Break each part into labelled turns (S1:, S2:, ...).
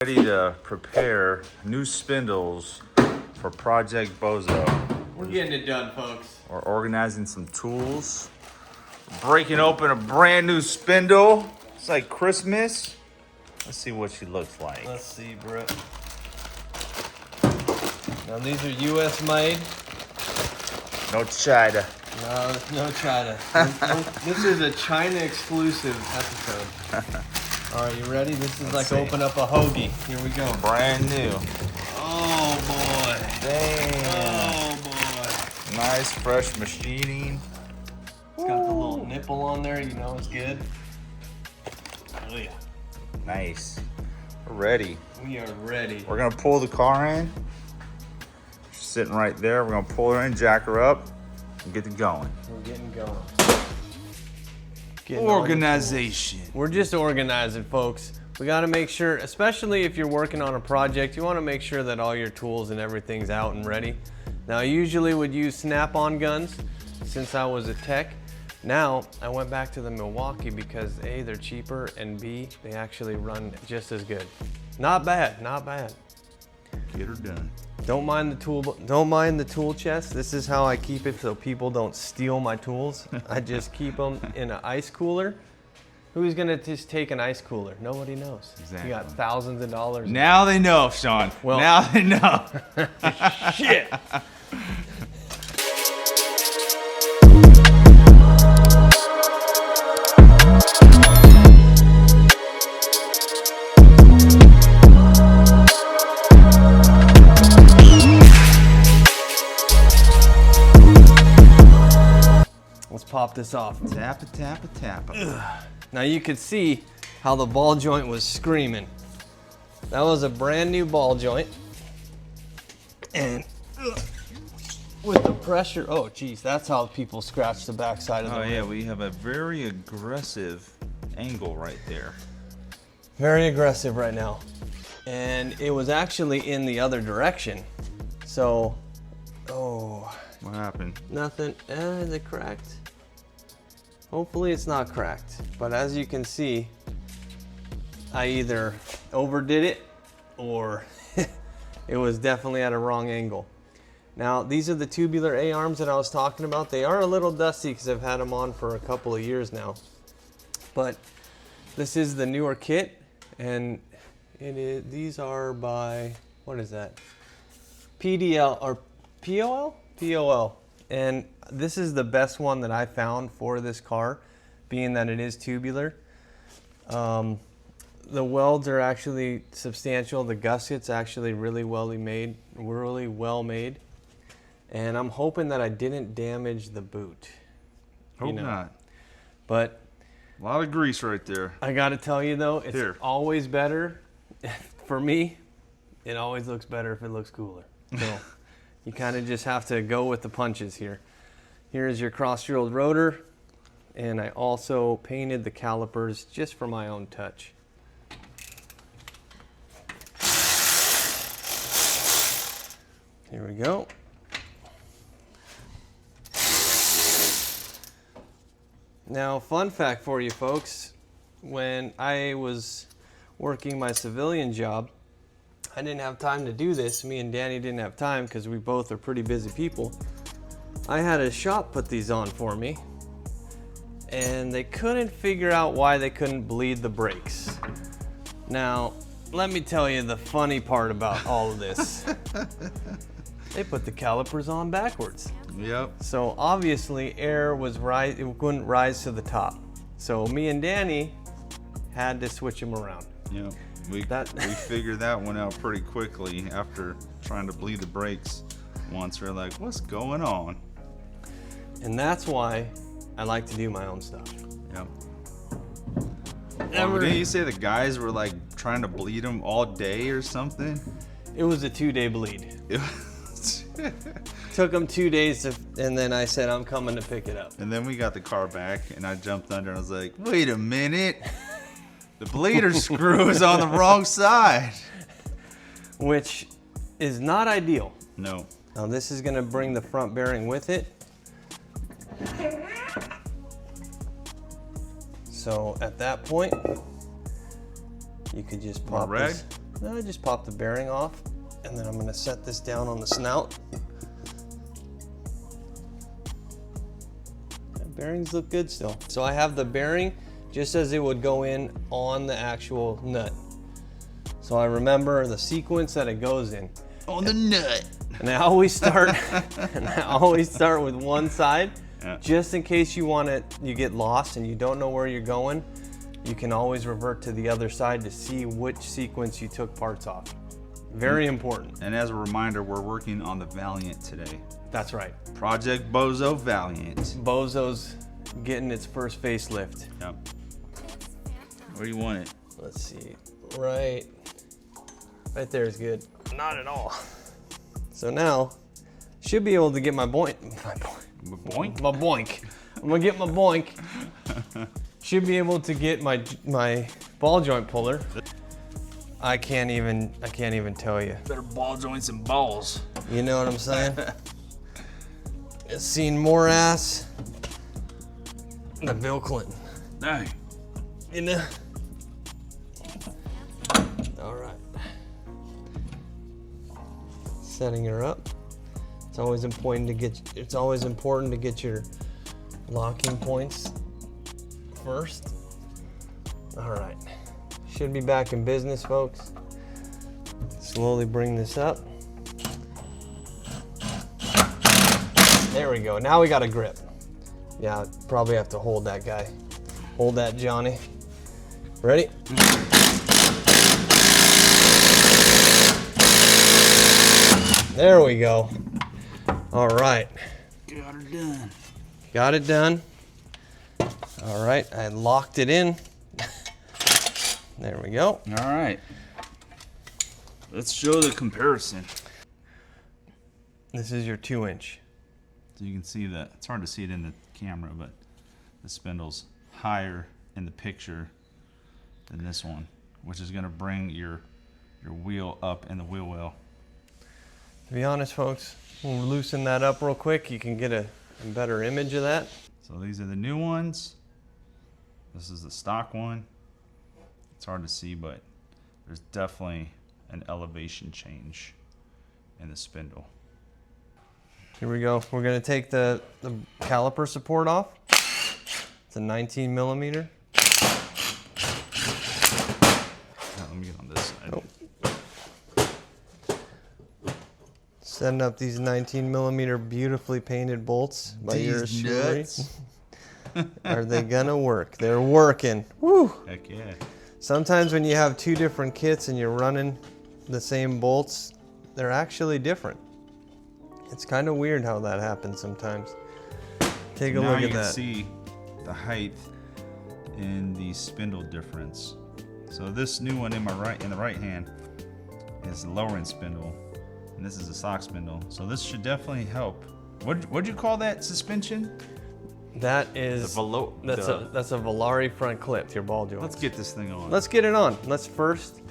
S1: Ready to prepare new spindles for Project Bozo.
S2: We're getting it done, folks.
S1: We're organizing some tools. Breaking open a brand new spindle. It's like Christmas. Let's see what she looks like.
S2: Let's see, bro. Now these are U.S. made.
S1: No China.
S2: No China. This is a China exclusive episode. All right, you ready? This is
S1: Let's
S2: like
S1: see.
S2: open up a hoagie. Here we go.
S1: Brand new.
S2: Oh boy.
S1: Damn.
S2: Oh boy.
S1: Nice fresh machining.
S2: It's got the little nipple on there. You know it's good. Oh yeah.
S1: Nice. We're ready.
S2: We are ready.
S1: We're gonna pull the car in. She's sitting right there. We're gonna pull her in, jack her up, and get it going.
S2: We're getting going.
S1: Organization.
S2: We're just organizing, folks. We got to make sure, especially if you're working on a project, you want to make sure that all your tools and everything's out and ready. Now, I usually would use snap-on guns since I was a tech. Now, I went back to the Milwaukee because A, they're cheaper, and B, they actually run just as good. Not bad, not bad.
S1: Get her done.
S2: Don't mind the tool chest. This is how I keep it so people don't steal my tools. I just keep them in an ice cooler. Who's gonna just take an ice cooler? Nobody knows.
S1: Exactly.
S2: You got thousands of dollars.
S1: Now they know, Sean.
S2: Well-
S1: now they know.
S2: Shit. Let's pop this off.
S1: Tap it, tap it, tap it.
S2: Now you could see how the ball joint was screaming. That was a brand new ball joint. And with the pressure, oh geez, that's how people scratch the backside of the
S1: Oh
S2: rim.
S1: yeah, we have a very aggressive angle right there.
S2: Very aggressive right now. And it was actually in the other direction. So, oh,
S1: What happened?
S2: nothing, is it cracked? Hopefully it's not cracked, but as you can see, I either overdid it or it was definitely at a wrong angle. Now, these are the tubular A-arms that I was talking about. They are a little dusty because I've had them on for a couple of years now. But this is the newer kit, and these are by, what is that? PDL or POL? POL. And this is the best one that I found for this car, being that it is tubular. The welds are actually substantial. The gusset's actually really well made. And I'm hoping that I didn't damage the boot.
S1: Hope not.
S2: But
S1: A lot of grease right there.
S2: I gotta tell you though, it's
S1: Here.
S2: always better. For me, it always looks better if it looks cooler. So you kind of just have to go with the punches here. Here's your cross-drilled rotor, and I also painted the calipers just for my own touch. Here we go. Now, fun fact for you folks, when I was working my civilian job, I didn't have time to do this. Me and Danny didn't have time because we both are pretty busy people. I had a shop put these on for me, and they couldn't figure out why they couldn't bleed the brakes. Now, let me tell you the funny part about all of this. They put the calipers on backwards.
S1: Yep.
S2: So obviously air was it wouldn't rise to the top. So me and Danny had to switch them around.
S1: Yep. We figured that one out pretty quickly after trying to bleed the brakes once. We're like, what's going on?
S2: And that's why I like to do my own stuff.
S1: Yep. Didn't you say the guys were like trying to bleed them all day or something?
S2: It was a 2-day bleed. Took them 2 days and then I said, I'm coming to pick it up.
S1: And then we got the car back and I jumped under and I was like, wait a minute. The bleeder screw is on the wrong side.
S2: Which is not ideal.
S1: No.
S2: Now this is gonna bring the front bearing with it. So at that point, you could just pop
S1: More rag?
S2: this. Now I just pop the bearing off, and then I'm gonna set this down on the snout. The bearings look good still. So I have the bearing just as it would go in on the actual nut. So I remember the sequence that it goes in.
S1: On the nut.
S2: And I always start, with one side,
S1: yeah.
S2: Just in case you get lost and you don't know where you're going. You can always revert to the other side to see which sequence you took parts off. Very important.
S1: And as a reminder, we're working on the Valiant today.
S2: That's right.
S1: Project Bozo Valiant.
S2: Bozo's getting its first facelift.
S1: Yep. Where do you want it?
S2: Let's see. Right there is good. Not at all. So now, should be able to get my boink.
S1: Boink?
S2: My boink. I'm gonna get my boink. Should be able to get my ball joint puller. I can't even tell you.
S1: Better ball joints and balls.
S2: You know what I'm saying? It's seen more ass than Bill Clinton.
S1: No.
S2: You know? All right. Setting her up. It's always important to get your locking points first. All right. Should be back in business, folks. Slowly bring this up. There we go. Now we got a grip. Yeah, probably have to hold that guy. Hold that, Johnny. Ready? There we go. All right.
S1: Got her done.
S2: Got it done. All right, I locked it in. There we go.
S1: All right. Let's show the comparison.
S2: This is your 2-inch.
S1: So you can see that, it's hard to see it in the camera, but the spindle's higher in the picture than this one, which is gonna bring your wheel up in the wheel well.
S2: To be honest, folks, we'll loosen that up real quick. You can get a better image of that.
S1: So these are the new ones. This is the stock one. It's hard to see, but there's definitely an elevation change in the spindle.
S2: Here we go. We're gonna take the caliper support off. It's a 19 millimeter.
S1: Let me get on this side.
S2: Oh. Setting up these 19 millimeter beautifully painted bolts by yours truly. Are they gonna work? They're working. Woo!
S1: Heck yeah.
S2: Sometimes when you have two different kits and you're running the same bolts, they're actually different. It's kind of weird how that happens sometimes. Take a
S1: Now
S2: look
S1: you
S2: at
S1: can
S2: that.
S1: see the height in the spindle difference. So this new one in the right hand is the lower end spindle, and this is a stock spindle. So this should definitely help. What'd you call that suspension?
S2: That is that's a Volare front clip to your ball joint.
S1: Let's get this thing on.
S2: Let's get it on. Let's first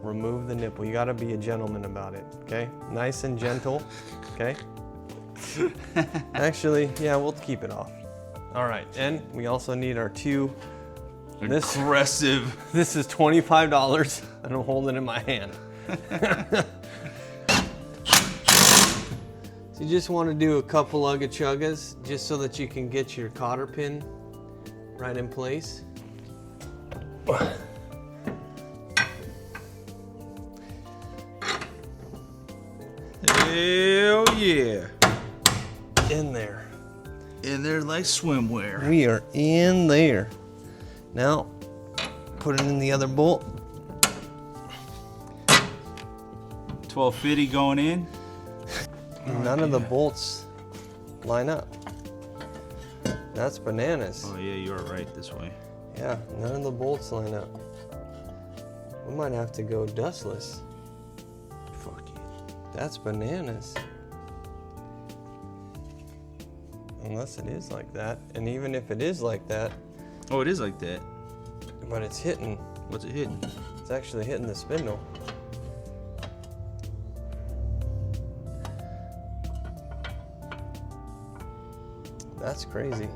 S2: remove the nipple. You got to be a gentleman about it, okay? Nice and gentle, okay? Actually, yeah, we'll keep it off. All right, and we also need our two.
S1: Aggressive.
S2: This is $25, and I'm holding it in my hand. So you just want to do a couple ugga chuggas just so that you can get your cotter pin right in place.
S1: Hell yeah.
S2: In there.
S1: In there like swimwear.
S2: We are in there. Now, put it in the other bolt.
S1: 1250 going in.
S2: None of the bolts line up. That's bananas.
S1: Oh yeah, you are right this way.
S2: Yeah, none of the bolts line up. We might have to go dustless.
S1: Fuck you.
S2: That's bananas. Unless it is like that. And even if it is like that,
S1: Oh, it is like that.
S2: but it's hitting,
S1: What's it hitting?
S2: it's actually hitting the spindle. That's crazy.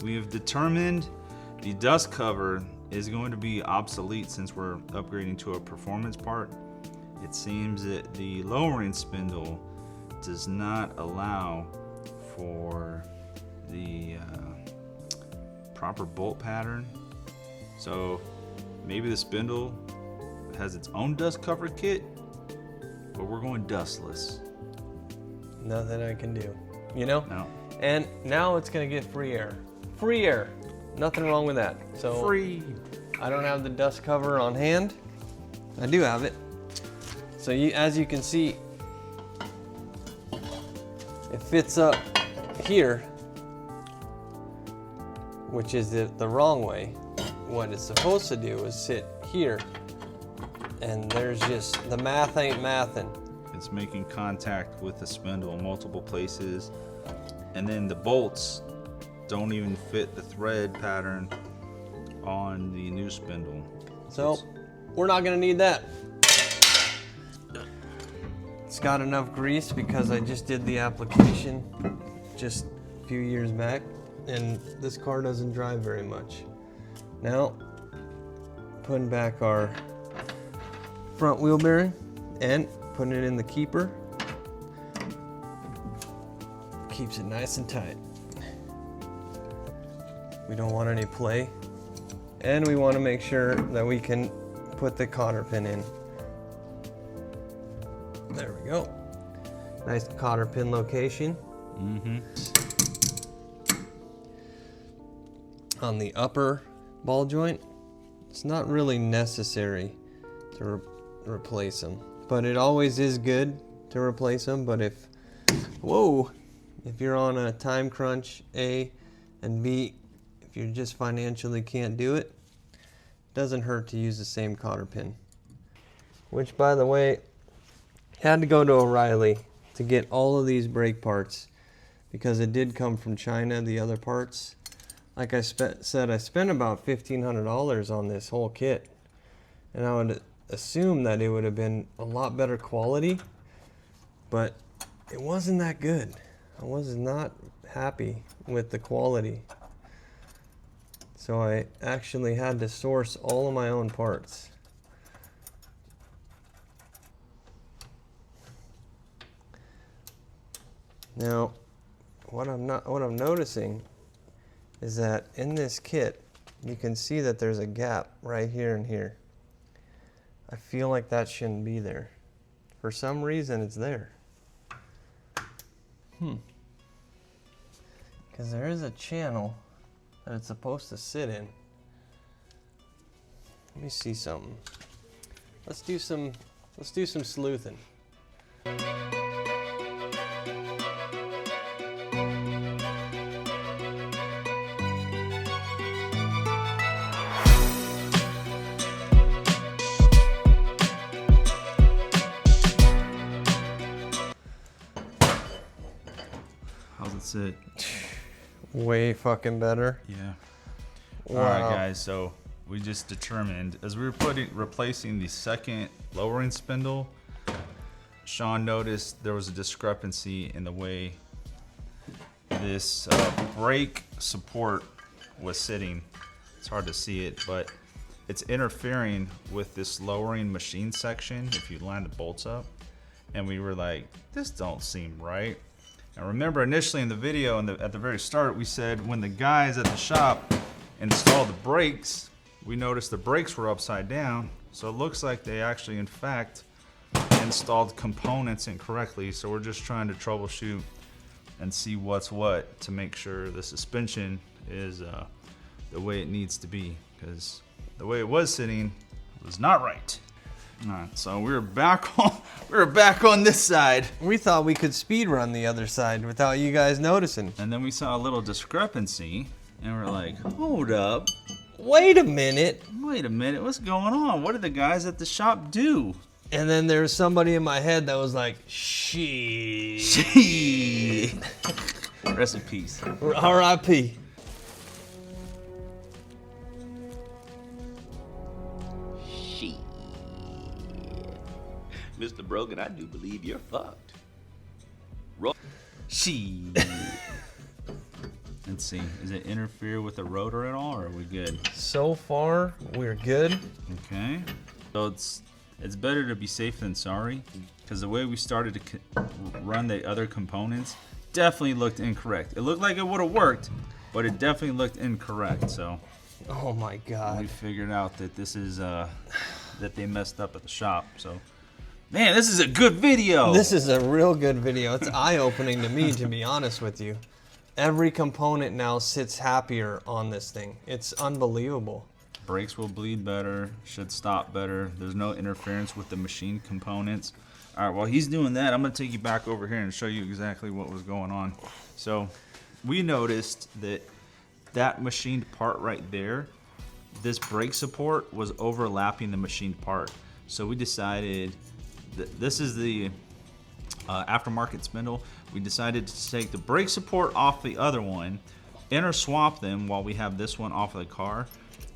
S1: We have determined the dust cover is going to be obsolete since we're upgrading to a performance part. It seems that the lowering spindle does not allow for the proper bolt pattern. So maybe the spindle has its own dust cover kit, but we're going dustless.
S2: Nothing I can do, you know?
S1: No.
S2: And now it's gonna get free air. Free air, nothing wrong with that. So
S1: Free.
S2: I don't have the dust cover on hand. I do have it. So as you can see, it fits up here, which is the wrong way. What it's supposed to do is sit here, and there's just, the math ain't mathin'.
S1: It's making contact with the spindle in multiple places, and then the bolts don't even fit the thread pattern on the new spindle.
S2: So we're not gonna need that. It's got enough grease because I just did the application just a few years back, and this car doesn't drive very much. Now, putting back our front wheel bearing and putting it in the keeper. Keeps it nice and tight. We don't want any play. And we want to make sure that we can put the cotter pin in. There we go. Nice cotter pin location. On the upper ball joint, it's not really necessary to replace them, but it always is good to replace them. But if you're on a time crunch, A, and B, if you just financially can't do it, it doesn't hurt to use the same cotter pin. Which, by the way, had to go to O'Reilly to get all of these brake parts because it did come from China, the other parts. Like I said, I spent about $1,500 on this whole kit, and I would assume that it would have been a lot better quality, but it wasn't that good. I was not happy with the quality. So I actually had to source all of my own parts. Now, what I'm noticing is that in this kit, you can see that there's a gap right here and here. I feel like that shouldn't be there. For some reason, it's there. Because there is a channel that it's supposed to sit in. Let me see something. Let's do some sleuthing.
S1: How's it sit?
S2: Way fucking better.
S1: Yeah.
S2: Wow.
S1: All right, guys. So we just determined as we were replacing the second lowering spindle, Sean noticed there was a discrepancy in the way this brake support was sitting. It's hard to see it, but it's interfering with this lowering machine section if you line the bolts up. And we were like, this don't seem right. And remember initially in the video at the very start, we said when the guys at the shop installed the brakes, we noticed the brakes were upside down. So it looks like they actually, in fact, installed components incorrectly. So we're just trying to troubleshoot and see what's what to make sure the suspension is the way it needs to be, because the way it was sitting was not right. All right, so we're back on this side.
S2: We thought we could speed run the other side without you guys noticing.
S1: And then we saw a little discrepancy, and we're like, hold up.
S2: Wait a minute.
S1: Wait a minute, what's going on? What did the guys at the shop do?
S2: And then there was somebody in my head that was like, shit.
S1: Shit. Rest in peace.
S2: R.I.P.
S3: Mr. Brogan, I do believe you're fucked.
S1: She. Let's see. Does it interfere with the rotor at all, or are we good?
S2: So far, we're good.
S1: Okay. So it's better to be safe than sorry, because the way we started to run the other components definitely looked incorrect. It looked like it would have worked, but it definitely looked incorrect. So
S2: Oh my God.
S1: we figured out that this is that they messed up at the shop. So, man, this is a good video.
S2: This is a real good video. It's eye-opening to me, to be honest with you. Every component now sits happier on this thing. It's unbelievable.
S1: Brakes will bleed better, should stop better. There's no interference with the machine components. All right, while he's doing that, I'm gonna take you back over here and show you exactly what was going on. So we noticed that machined part right there, this brake support was overlapping the machined part. So we decided that this is the aftermarket spindle. We decided to take the brake support off the other one, interswap them while we have this one off of the car.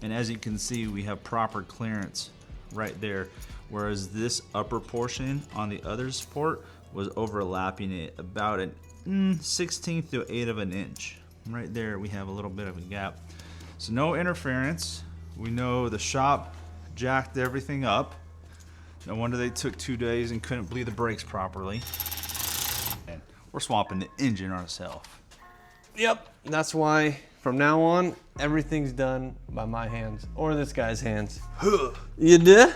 S1: And as you can see, we have proper clearance right there. Whereas this upper portion on the other support was overlapping it about an 1/16 to 1/8 of an inch. Right there, we have a little bit of a gap. So no interference. We know the shop jacked everything up. No wonder they took 2 days and couldn't bleed the brakes properly. And we're swapping the engine ourselves.
S2: Yep. That's why from now on, everything's done by my hands or this guy's hands. You did?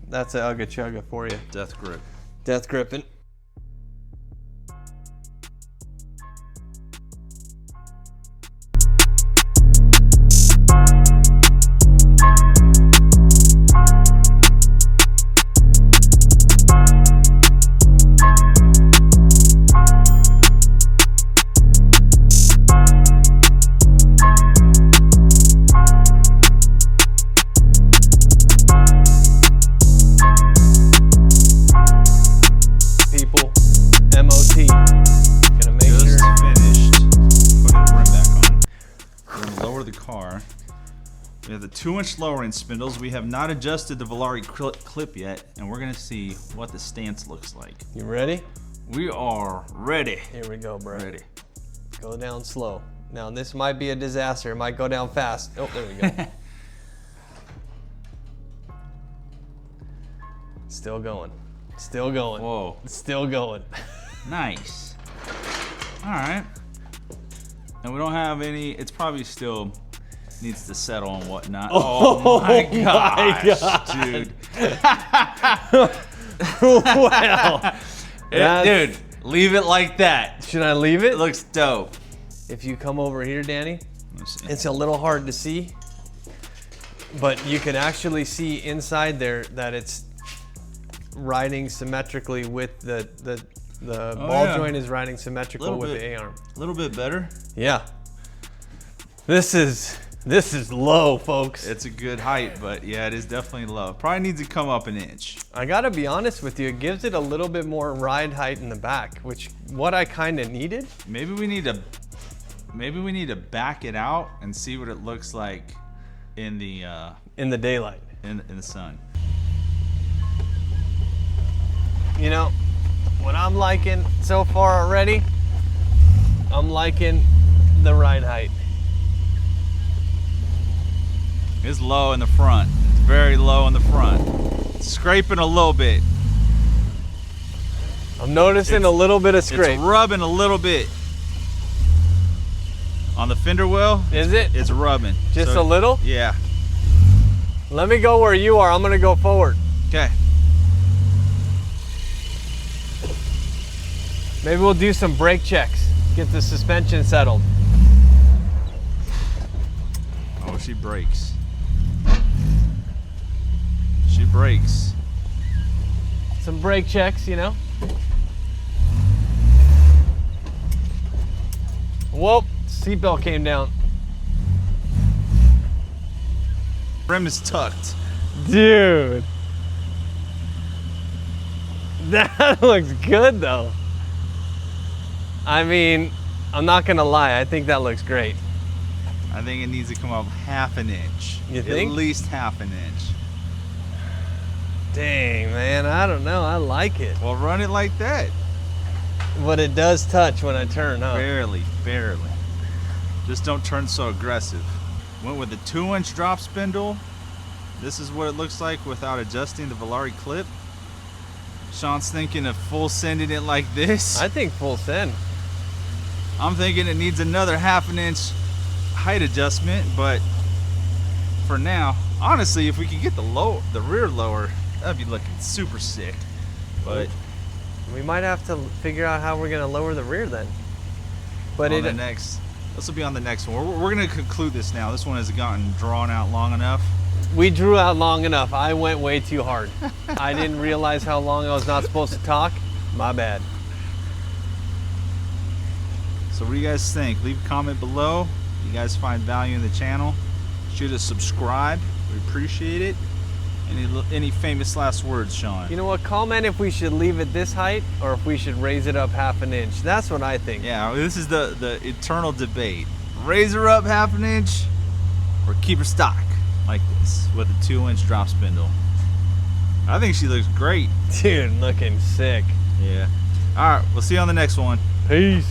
S2: That's a ugga chugga for you.
S1: Death grip.
S2: Death gripping.
S1: We have the 2-inch lowering spindles. We have not adjusted the Volare clip yet, and we're gonna see what the stance looks like.
S2: You ready?
S1: We are ready.
S2: Here we go, bro.
S1: Ready.
S2: Go down slow. Now this might be a disaster. It might go down fast. Oh, there we go. Still going. Still going.
S1: Whoa.
S2: Still going.
S1: Nice. All right. And we don't have any, it's probably still needs to settle and whatnot. Oh my gosh, dude.
S2: Well,
S1: dude, leave it like that.
S2: Should I leave it?
S1: It looks dope.
S2: If you come over here, Danny,
S1: Let's see.
S2: it's a little hard to see, but you can actually see inside there that it's riding symmetrically with the ball joint is riding symmetrical with the A-arm.
S1: A little bit better.
S2: Yeah. This is low, folks.
S1: It's a good height, but yeah, it is definitely low. Probably needs to come up an inch.
S2: I gotta be honest with you, it gives it a little bit more ride height in the back, which what I kind of needed.
S1: Maybe we need to back it out and see what it looks like in the
S2: daylight.
S1: in the sun.
S2: You know, what I'm liking so far already, I'm liking the ride height.
S1: It's low in the front. It's very low in the front. It's scraping a little bit.
S2: I'm noticing a little bit of scrape.
S1: It's rubbing a little bit. On the fender well,
S2: Is it?
S1: it's rubbing.
S2: Just a little?
S1: Yeah.
S2: Let me go where you are. I'm gonna go forward.
S1: Okay.
S2: Maybe we'll do some brake checks. Get the suspension settled.
S1: Oh, she brakes. She brakes.
S2: Some brake checks, you know. Whoop, seatbelt came down.
S1: Rim is tucked.
S2: Dude. That looks good though. I mean, I'm not gonna lie, I think that looks great.
S1: I think it needs to come up half an inch.
S2: You think?
S1: At least half an inch.
S2: Dang, man, I don't know, I like it.
S1: Well, run it like that.
S2: But it does touch when I turn, huh?
S1: Barely, barely. Just don't turn so aggressive. Went with a 2-inch drop spindle. This is what it looks like without adjusting the Volare clip. Sean's thinking of full sending it like this.
S2: I think full send.
S1: I'm thinking it needs another 1/2 inch height adjustment, but for now, honestly, if we could get the rear lower, that'd be looking super sick. But
S2: we might have to figure out how we're gonna lower the rear then. But
S1: this will be on the next one. We're gonna conclude this now. This one has gotten drawn out long enough.
S2: We drew out long enough. I went way too hard. I didn't realize how long I was not supposed to talk. My bad.
S1: So what do you guys think? Leave a comment below. You guys find value in the channel. Shoot us subscribe. We appreciate it. Any famous last words, Sean?
S2: You know what? Comment if we should leave it this height or if we should raise it up 1/2 inch. That's what I think.
S1: Yeah, this is the eternal debate. Raise her up 1/2 inch or keep her stock like this with a 2-inch drop spindle. I think she looks great.
S2: Dude, looking sick.
S1: Yeah. All right, we'll see you on the next one.
S2: Peace.